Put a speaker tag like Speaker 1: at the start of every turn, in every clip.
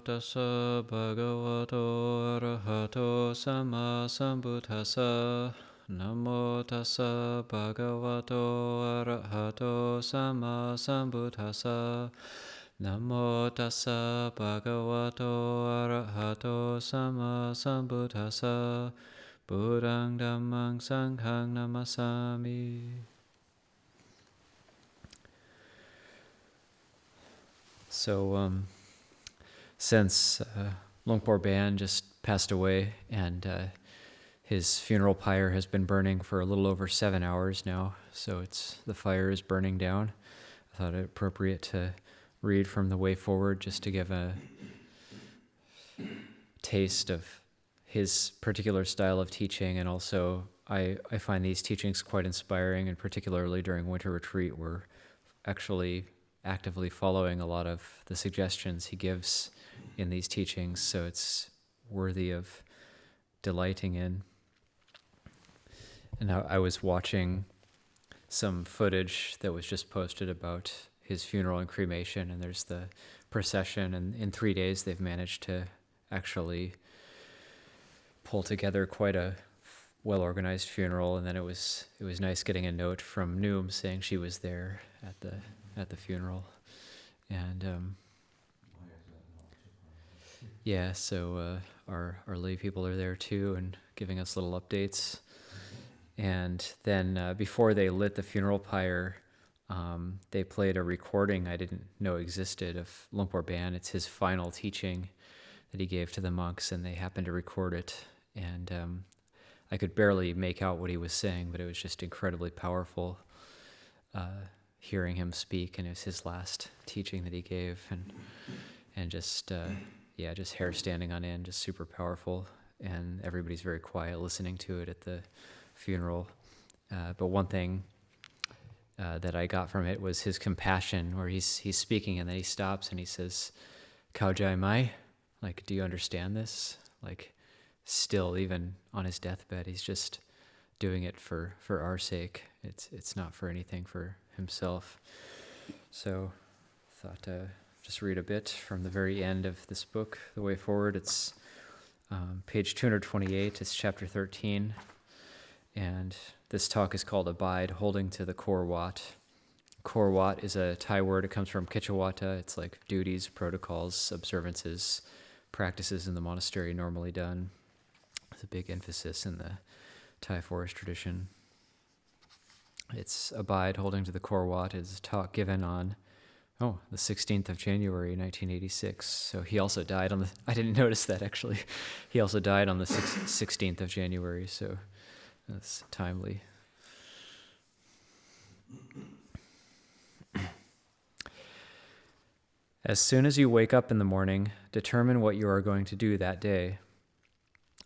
Speaker 1: tassa bhagavato arahato sama sambuddhassa. Namo tassa bhagavato arahato sama sambuddhassa. Namo tassa bhagavato arahato sama sambuddhassa. Buddhang dhammang sanghang namasami. So, since Luang Por Baen just passed away and his funeral pyre has been burning for a little over 7 hours now, so the fire is burning down, I thought it appropriate to read from the Way Forward just to give a taste of his particular style of teaching. And also I find these teachings quite inspiring, and particularly during winter retreat, we're actually actively following a lot of the suggestions he gives in these teachings, so it's worthy of delighting in. And I was watching some footage that was just posted about his funeral and cremation, and there's the procession, and in 3 days they've managed to actually pull together quite a well-organized funeral. And then it was nice getting a note from Noom saying she was there at the funeral. And yeah, so our lay people are there too and giving us little updates. And then before they lit the funeral pyre, they played a recording I didn't know existed of Luang Por Baen. It's his final teaching that he gave to the monks, and they happened to record it. And I could barely make out what he was saying, but it was just incredibly powerful hearing him speak. And it was his last teaching that he gave, and just hair standing on end, just super powerful. And everybody's very quiet listening to it at the funeral. But one thing that I got from it was his compassion, where he's speaking and then he stops and he says, "Kao Jai Mai," like, do you understand this? Like, still, even on his deathbed, he's just doing it for our sake. It's not for anything for himself. So I thought just read a bit from the very end of this book, The Way Forward. It's page 228, it's chapter 13. And this talk is called Abide, Holding to the Korwat. Korwat is a Thai word. It comes from Kichawata. It's like duties, protocols, observances, practices in the monastery normally done. There's a big emphasis in the Thai forest tradition. It's Abide, Holding to the Korwat. It's a talk given on the 16th of January, 1986. So he also died on I didn't notice that actually. He also died on the 16th of January, so that's timely. As soon as you wake up in the morning, determine what you are going to do that day.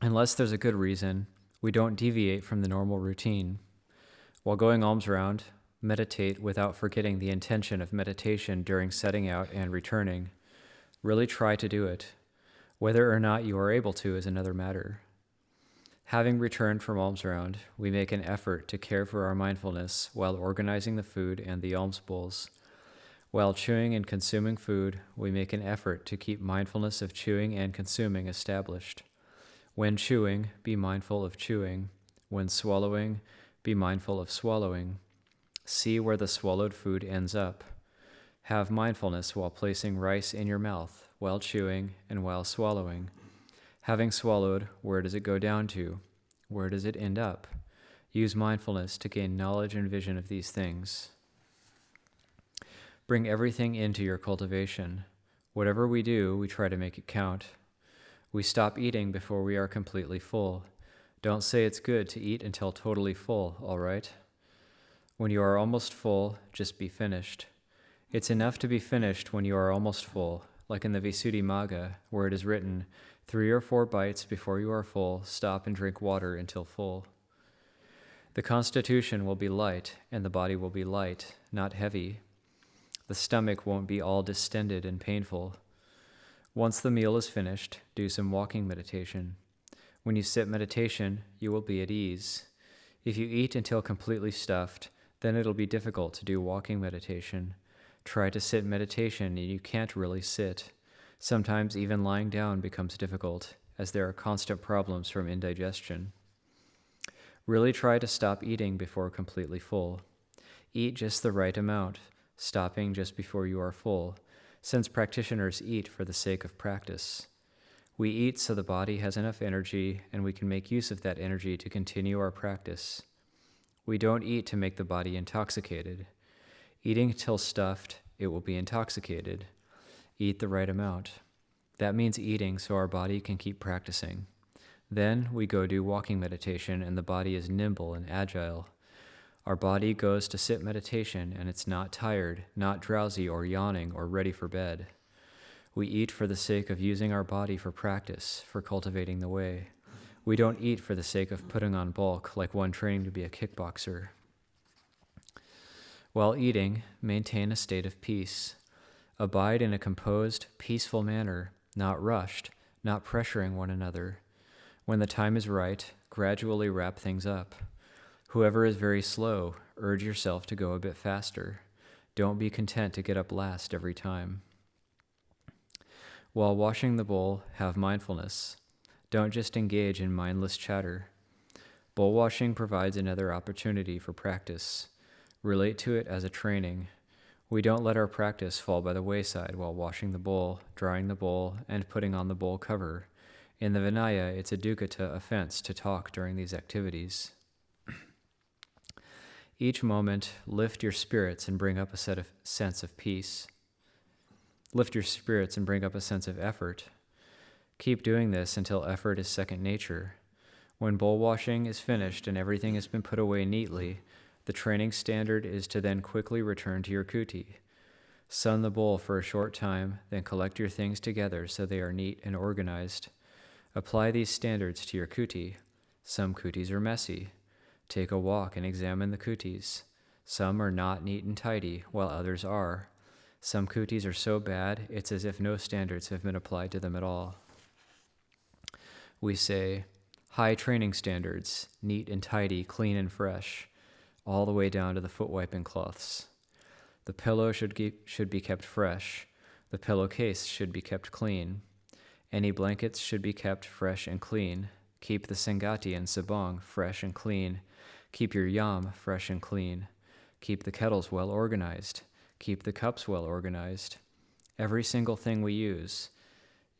Speaker 1: Unless there's a good reason, we don't deviate from the normal routine. While going alms round, meditate without forgetting the intention of meditation during setting out and returning. Really try to do it. Whether or not you are able to is another matter. Having returned from alms round, we make an effort to care for our mindfulness while organizing the food and the alms bowls. While chewing and consuming food, we make an effort to keep mindfulness of chewing and consuming established. When chewing, be mindful of chewing. When swallowing, be mindful of swallowing. See where the swallowed food ends up. Have mindfulness while placing rice in your mouth, while chewing and while swallowing. Having swallowed, where does it go down to? Where does it end up? Use mindfulness to gain knowledge and vision of these things. Bring everything into your cultivation. Whatever we do, we try to make it count. We stop eating before we are completely full. Don't say it's good to eat until totally full, all right? When you are almost full, just be finished. It's enough to be finished when you are almost full, like in the Visuddhimagga, where it is written, 3 or 4 bites before you are full, stop and drink water until full. The constitution will be light, and the body will be light, not heavy. The stomach won't be all distended and painful. Once the meal is finished, do some walking meditation. When you sit meditation, you will be at ease. If you eat until completely stuffed, then it'll be difficult to do walking meditation. Try to sit meditation and you can't really sit. Sometimes even lying down becomes difficult, as there are constant problems from indigestion. Really try to stop eating before completely full. Eat just the right amount, stopping just before you are full, since practitioners eat for the sake of practice. We eat so the body has enough energy, and we can make use of that energy to continue our practice. We don't eat to make the body intoxicated. Eating till stuffed, it will be intoxicated. Eat the right amount. That means eating so our body can keep practicing. Then we go do walking meditation, and the body is nimble and agile. Our body goes to sit meditation, and it's not tired, not drowsy or yawning or ready for bed. We eat for the sake of using our body for practice, for cultivating the way. We don't eat for the sake of putting on bulk, like one training to be a kickboxer. While eating, maintain a state of peace. Abide in a composed, peaceful manner, not rushed, not pressuring one another. When the time is right, gradually wrap things up. Whoever is very slow, urge yourself to go a bit faster. Don't be content to get up last every time. While washing the bowl, have mindfulness. Don't just engage in mindless chatter. Bowl washing provides another opportunity for practice. Relate to it as a training. We don't let our practice fall by the wayside while washing the bowl, drying the bowl, and putting on the bowl cover. In the Vinaya, it's a dukkata offense to talk during these activities. Each moment, lift your spirits and bring up a sense of peace. Lift your spirits and bring up a sense of effort. Keep doing this until effort is second nature. When bowl washing is finished and everything has been put away neatly, the training standard is to then quickly return to your kuti. Sun the bowl for a short time, then collect your things together so they are neat and organized. Apply these standards to your kuti. Some kutis are messy. Take a walk and examine the kutis. Some are not neat and tidy, while others are. Some kutis are so bad, it's as if no standards have been applied to them at all. We say, high training standards, neat and tidy, clean and fresh, all the way down to the foot wiping cloths. The pillow should be kept fresh. The pillowcase should be kept clean. Any blankets should be kept fresh and clean. Keep the sangati and sabong fresh and clean. Keep your yam fresh and clean. Keep the kettles well organized. Keep the cups well organized. Every single thing we use,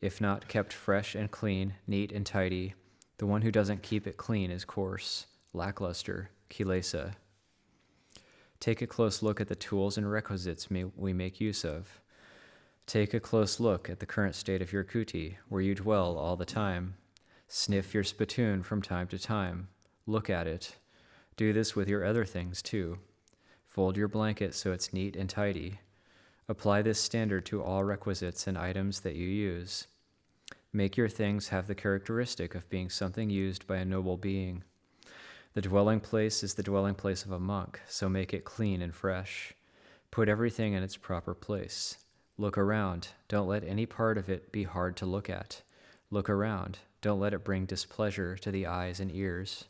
Speaker 1: if not kept fresh and clean, neat and tidy, the one who doesn't keep it clean is coarse, lackluster, kilesa. Take a close look at the tools and requisites we make use of. Take a close look at the current state of your kuti, where you dwell all the time. Sniff your spittoon from time to time. Look at it. Do this with your other things too. Fold your blanket so it's neat and tidy. Apply this standard to all requisites and items that you use. Make your things have the characteristic of being something used by a noble being. The dwelling place is the dwelling place of a monk, so make it clean and fresh. Put everything in its proper place. Look around. Don't let any part of it be hard to look at. Look around. Don't let it bring displeasure to the eyes and ears.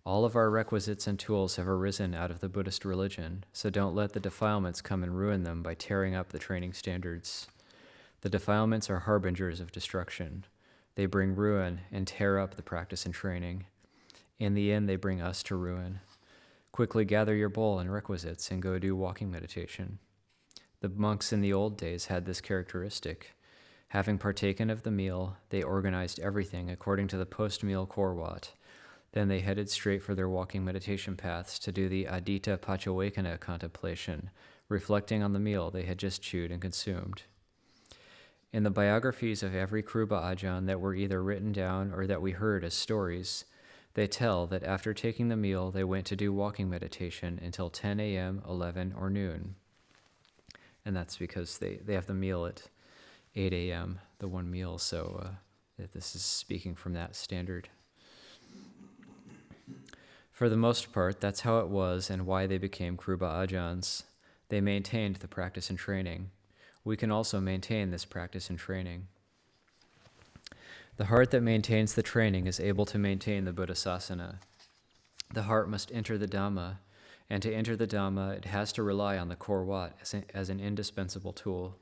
Speaker 1: All of our requisites and tools have arisen out of the Buddhist religion, so don't let the defilements come and ruin them by tearing up the training standards. The defilements are harbingers of destruction. They bring ruin and tear up the practice and training. In the end, they bring us to ruin. Quickly gather your bowl and requisites and go do walking meditation. The monks in the old days had this characteristic. Having partaken of the meal, they organized everything according to the post-meal Korwat. Then they headed straight for their walking meditation paths to do the Adita Pachawekana contemplation, reflecting on the meal they had just chewed and consumed. In the biographies of every Kruba Ajahn that were either written down or that we heard as stories, they tell that after taking the meal, they went to do walking meditation until 10 a.m., 11, or noon. And that's because they have the meal at 8 a.m., the one meal, so this is speaking from that standard. For the most part, that's how it was and why they became Kruba Ajahns. They maintained the practice and training. We can also maintain this practice and training. The heart that maintains the training is able to maintain the Buddhasasana. The heart must enter the Dhamma, and to enter the Dhamma, it has to rely on the Korwat as an indispensable tool.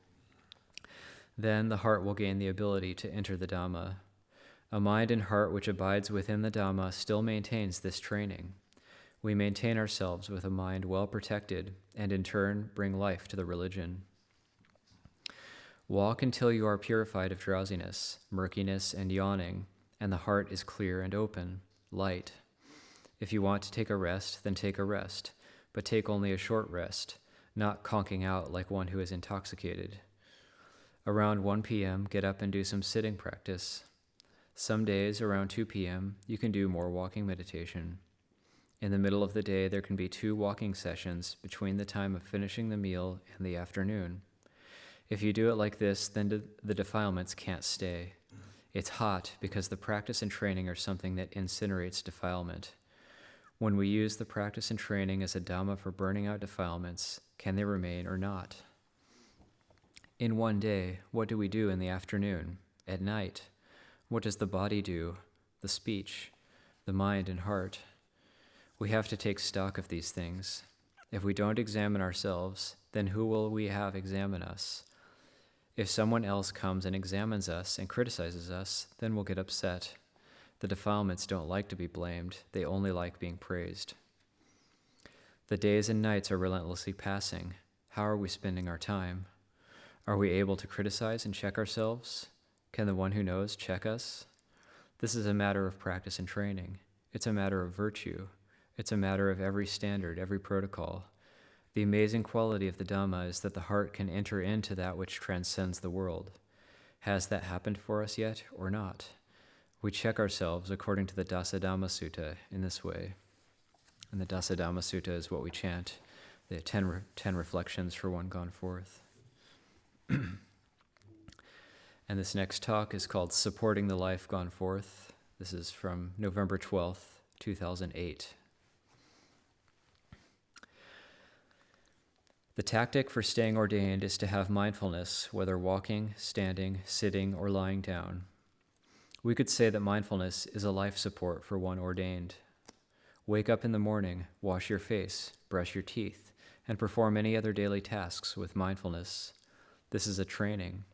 Speaker 1: Then the heart will gain the ability to enter the Dhamma. A mind and heart which abides within the Dhamma still maintains this training. We maintain ourselves with a mind well protected and in turn bring life to the religion. Walk until you are purified of drowsiness, murkiness, and yawning, and the heart is clear and open, light. If you want to take a rest, then take a rest, but take only a short rest, not conking out like one who is intoxicated. Around 1 p.m., get up and do some sitting practice. Some days, around 2 p.m., you can do more walking meditation. In the middle of the day, there can be 2 walking sessions between the time of finishing the meal and the afternoon. If you do it like this, then the defilements can't stay. It's hot because the practice and training are something that incinerates defilement. When we use the practice and training as a Dhamma for burning out defilements, can they remain or not? In one day, what do we do in the afternoon? At night, what does the body do? The speech, the mind and heart? We have to take stock of these things. If we don't examine ourselves, then who will we have examine us? If someone else comes and examines us and criticizes us, then we'll get upset. The defilements don't like to be blamed. They only like being praised. The days and nights are relentlessly passing. How are we spending our time? Are we able to criticize and check ourselves? Can the one who knows check us? This is a matter of practice and training. It's a matter of virtue. It's a matter of every standard, every protocol. The amazing quality of the Dhamma is that the heart can enter into that which transcends the world. Has that happened for us yet or not? We check ourselves according to the Dasadhamma Sutta in this way. And the Dasadhamma Sutta is what we chant, the 10 reflections for one gone forth. And this next talk is called Supporting the Life Gone Forth. This is from November 12th, 2008. The tactic for staying ordained is to have mindfulness, whether walking, standing, sitting, or lying down. We could say that mindfulness is a life support for one ordained. Wake up in the morning, wash your face, brush your teeth, and perform any other daily tasks with mindfulness. This is a training.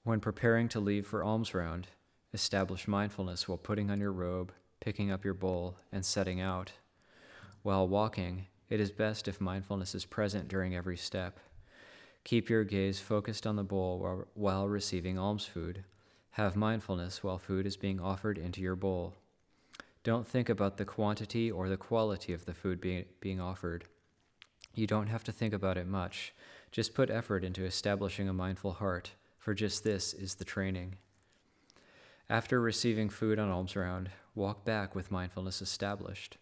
Speaker 1: When preparing to leave for alms round, establish mindfulness while putting on your robe, picking up your bowl, and setting out. While walking, it is best if mindfulness is present during every step. Keep your gaze focused on the bowl while receiving alms food. Have mindfulness while food is being offered into your bowl. Don't think about the quantity or the quality of the food being offered. You don't have to think about it much. Just put effort into establishing a mindful heart, for just this is the training. After receiving food on alms round, walk back with mindfulness established.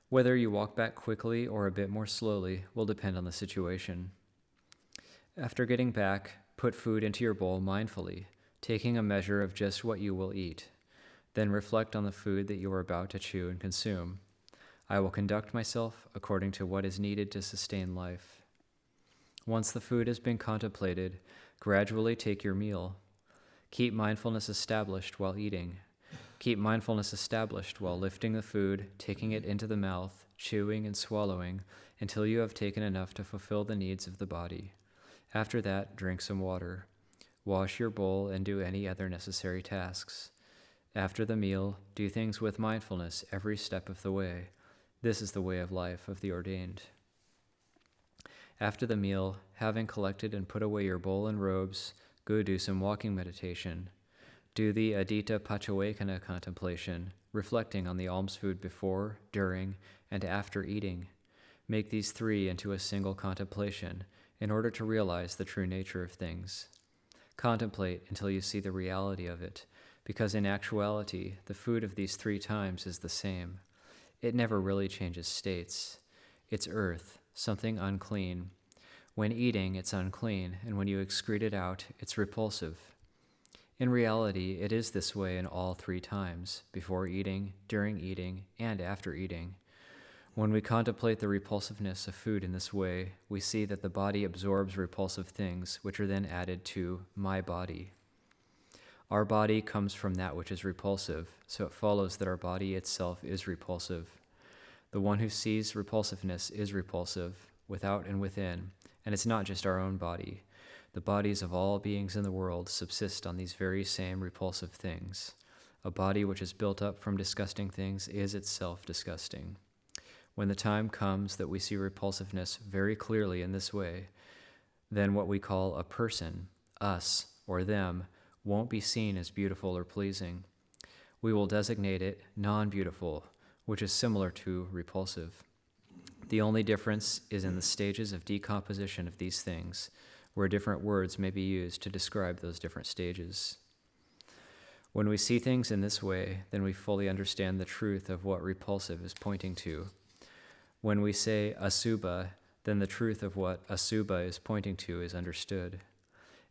Speaker 1: Whether you walk back quickly or a bit more slowly will depend on the situation. After getting back, put food into your bowl mindfully, taking a measure of just what you will eat. Then reflect on the food that you are about to chew and consume. I will conduct myself according to what is needed to sustain life. Once the food has been contemplated, gradually take your meal. Keep mindfulness established while eating. Keep mindfulness established while lifting the food, taking it into the mouth, chewing and swallowing until you have taken enough to fulfill the needs of the body. After that, drink some water. Wash your bowl and do any other necessary tasks. After the meal, do things with mindfulness every step of the way. This is the way of life of the ordained. After the meal, having collected and put away your bowl and robes, go do some walking meditation. Do the Adita Pachawekana contemplation, reflecting on the alms food before, during, and after eating. Make these 3 into a single contemplation in order to realize the true nature of things. Contemplate until you see the reality of it, because in actuality, the food of these 3 times is the same. It never really changes states. It's earth, something unclean. When eating, it's unclean, and when you excrete it out, it's repulsive. In reality, it is this way in all 3 times, before eating, during eating, and after eating. When we contemplate the repulsiveness of food in this way, we see that the body absorbs repulsive things, which are then added to my body. Our body comes from that which is repulsive, so it follows that our body itself is repulsive. The one who sees repulsiveness is repulsive, without and within, and it's not just our own body. The bodies of all beings in the world subsist on these very same repulsive things. A body which is built up from disgusting things is itself disgusting. When the time comes that we see repulsiveness very clearly in this way, then what we call a person, us, or them, won't be seen as beautiful or pleasing. We will designate it non-beautiful, which is similar to repulsive. The only difference is in the stages of decomposition of these things, where different words may be used to describe those different stages. When we see things in this way, then we fully understand the truth of what repulsive is pointing to. When we say asubha, then the truth of what asubha is pointing to is understood.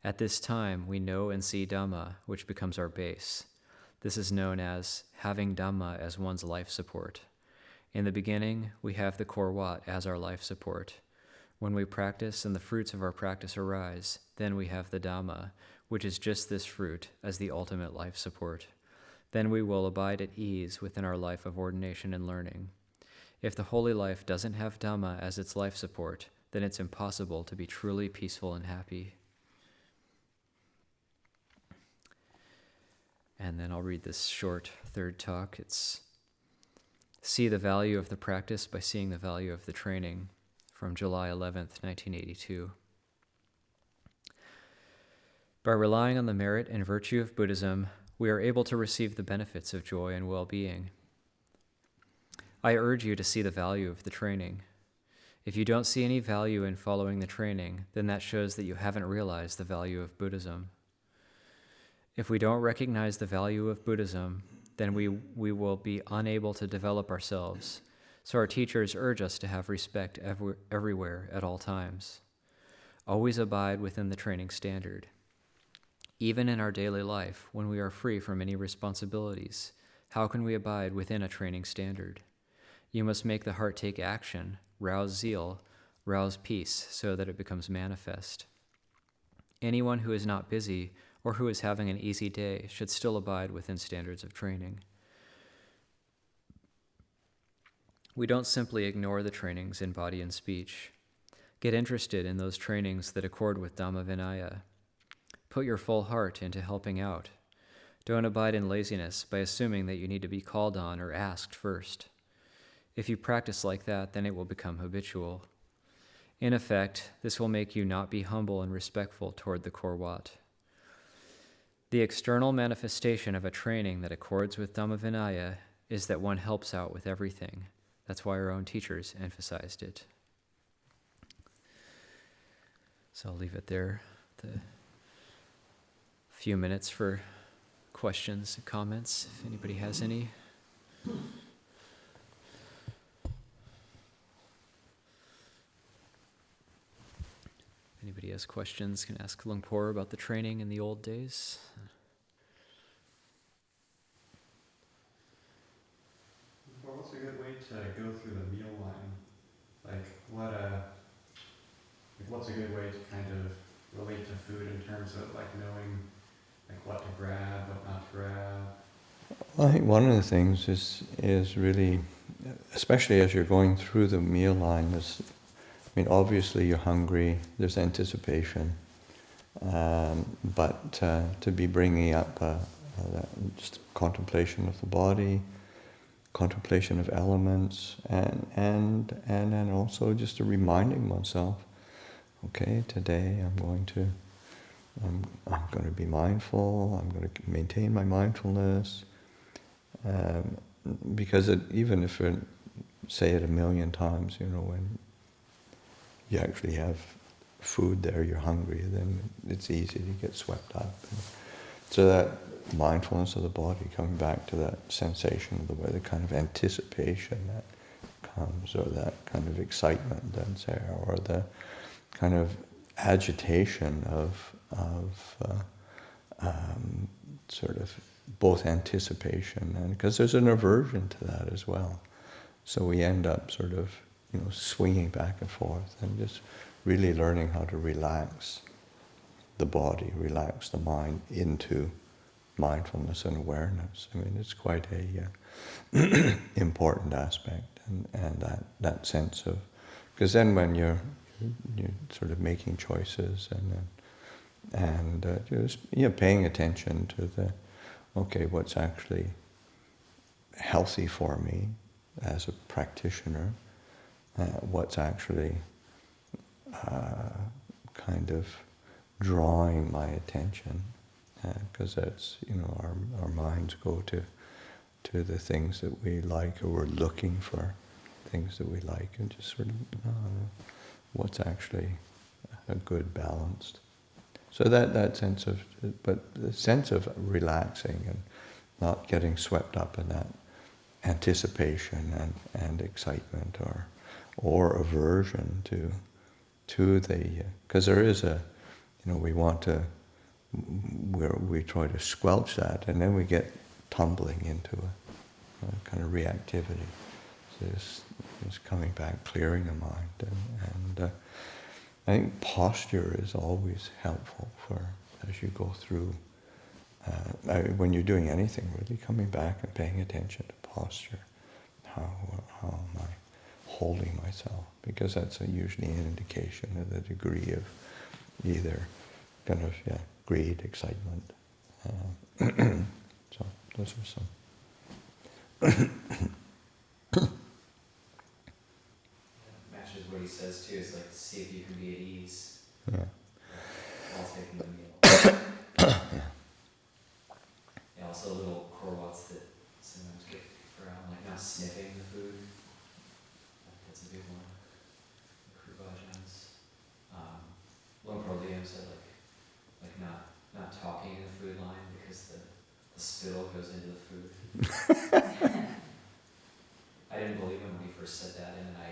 Speaker 1: At this time, we know and see Dhamma, which becomes our base. This is known as having Dhamma as one's life support. In the beginning, we have the Korwat as our life support. When we practice and the fruits of our practice arise, then we have the Dhamma, which is just this fruit, as the ultimate life support. Then we will abide at ease within our life of ordination and learning. If the holy life doesn't have Dhamma as its life support, then it's impossible to be truly peaceful and happy. And then I'll read this short third talk. It's See the Value of the Practice by Seeing the Value of the Training, from July 11th, 1982. By relying on the merit and virtue of Buddhism, we are able to receive the benefits of joy and well-being. I urge you to see the value of the training. If you don't see any value in following the training, then that shows that you haven't realized the value of Buddhism. If we don't recognize the value of Buddhism, then we will be unable to develop ourselves. So our teachers urge us to have respect everywhere at all times. Always abide within the training standard. Even in our daily life, when we are free from any responsibilities, how can we abide within a training standard? You must make the heart take action, rouse zeal, rouse peace, so that it becomes manifest. Anyone who is not busy or who is having an easy day should still abide within standards of training. We don't simply ignore the trainings in body and speech. Get interested in those trainings that accord with Dhamma Vinaya. Put your full heart into helping out. Don't abide in laziness by assuming that you need to be called on or asked first. If you practice like that, then it will become habitual. In effect, this will make you not be humble and respectful toward the Korwat. The external manifestation of a training that accords with Dhamma Vinaya is that one helps out with everything. That's why our own teachers emphasized it. So I'll leave it there. A few minutes for questions and comments, if anybody has any. Anybody has questions can ask Luang Por about the training in the old days.
Speaker 2: What's a good way to go through the meal line? What's a good way to kind of relate to food in terms of knowing what to grab, what not to grab?
Speaker 3: Well, I think one of the things is really, especially as you're going through the meal line, obviously you're hungry, there's anticipation, but to be bringing up just contemplation of the body, contemplation of elements, and then also just reminding oneself, okay, today I'm going to be mindful, I'm going to maintain my mindfulness, because even if you say it 1,000,000 times, when you actually have food there, you're hungry, then it's easy to get swept up. So that mindfulness of the body, coming back to that sensation of the way, the kind of anticipation that comes, or that kind of excitement that's there, or the kind of agitation of sort of both anticipation, and because there's an aversion to that as well. So we end up sort of swinging back and forth, and just really learning how to relax the body, relax the mind into mindfulness and awareness. It's quite a important aspect, and that sense of, because then when you're sort of making choices, and then and just paying attention to what's actually healthy for me as a practitioner, what's actually kind of drawing my attention, because that's our minds go to the things that we like, or we're looking for things that we like, and just sort of what's actually a good balanced. So that sense of, but the sense of relaxing and not getting swept up in that anticipation and excitement or aversion to the, because there is we want to, we try to squelch that, and then we get tumbling into a kind of reactivity. So it's coming back, clearing the mind, and I think posture is always helpful as you go through. When you're doing anything, really coming back and paying attention to posture. How am I holding myself? Because that's usually an indication of the degree of either kind of greed, excitement. So those are some.
Speaker 1: Matches what he says too, is like see if you can be at ease while taking the meal. Yeah, also little Korwats that sometimes get around, like not sniffing the food. That's a big one. The Kruba Ajahns. Luang Por Baen said like not talking in the food line because the spittle goes into the food. I didn't believe him when he first said that, and then I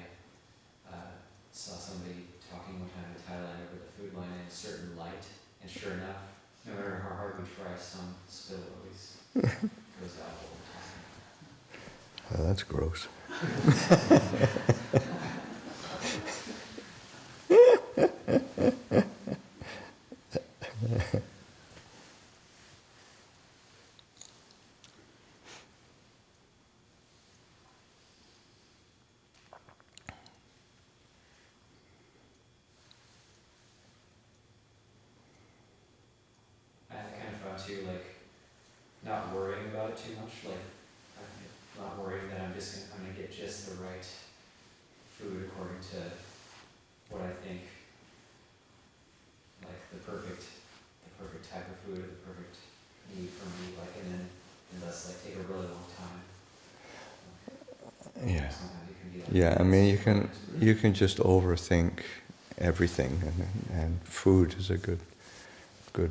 Speaker 1: saw somebody talking one time in Thailand over the food line in a certain light, and sure enough, no matter how hard we try, some spittle always goes out all the time.
Speaker 3: Oh, that's gross.
Speaker 1: I kind of found too, like, not worrying about it too much, like, not worrying that I'm gonna get just the right food according to what I think, like the perfect type of food, or the perfect need for me, like, and thus like take a really long time.
Speaker 3: Yeah.
Speaker 1: Sometimes it can be like,
Speaker 3: Yeah, I mean, you can just overthink everything, and food is a good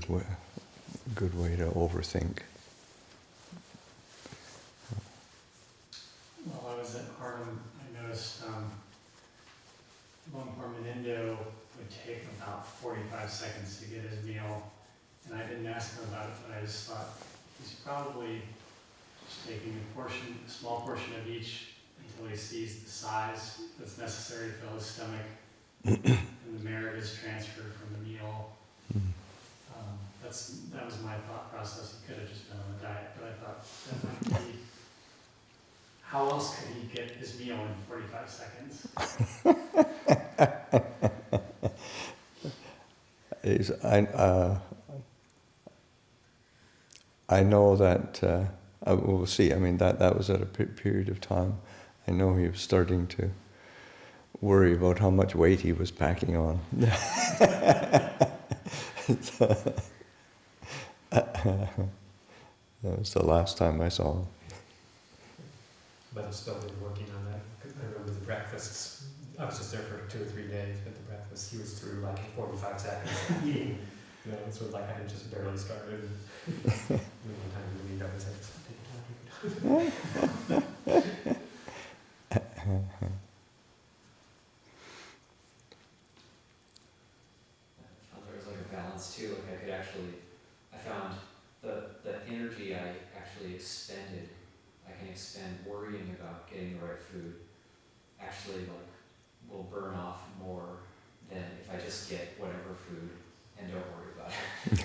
Speaker 3: way to overthink.
Speaker 2: While I was at Harlem, I noticed Luang Por Baen would take about 45 seconds to get his meal, and I didn't ask him about it, but I just thought he's probably just taking a small portion of each until he sees the size that's necessary to fill his stomach, and the merit is transferred from the meal. That was my thought process. He could have just been on the diet, but I thought that might be. How else could he get his meal in 45 seconds?
Speaker 3: I know that, we'll see, I mean, that was at a period of time. I know he was starting to worry about how much weight he was packing on. That was the last time I saw him.
Speaker 4: But I'm still been working on that. 'Cause I remember the breakfasts. I was just there for 2 or 3 days, but the breakfast he was through like in 45 seconds eating. You know, it's sort of like I had just barely started. One time we meet up and said,
Speaker 1: there was like a balance too, like I found the energy I actually expended, I can expend worrying about getting the right food, actually like will burn off more than if I just get whatever food and don't worry about it.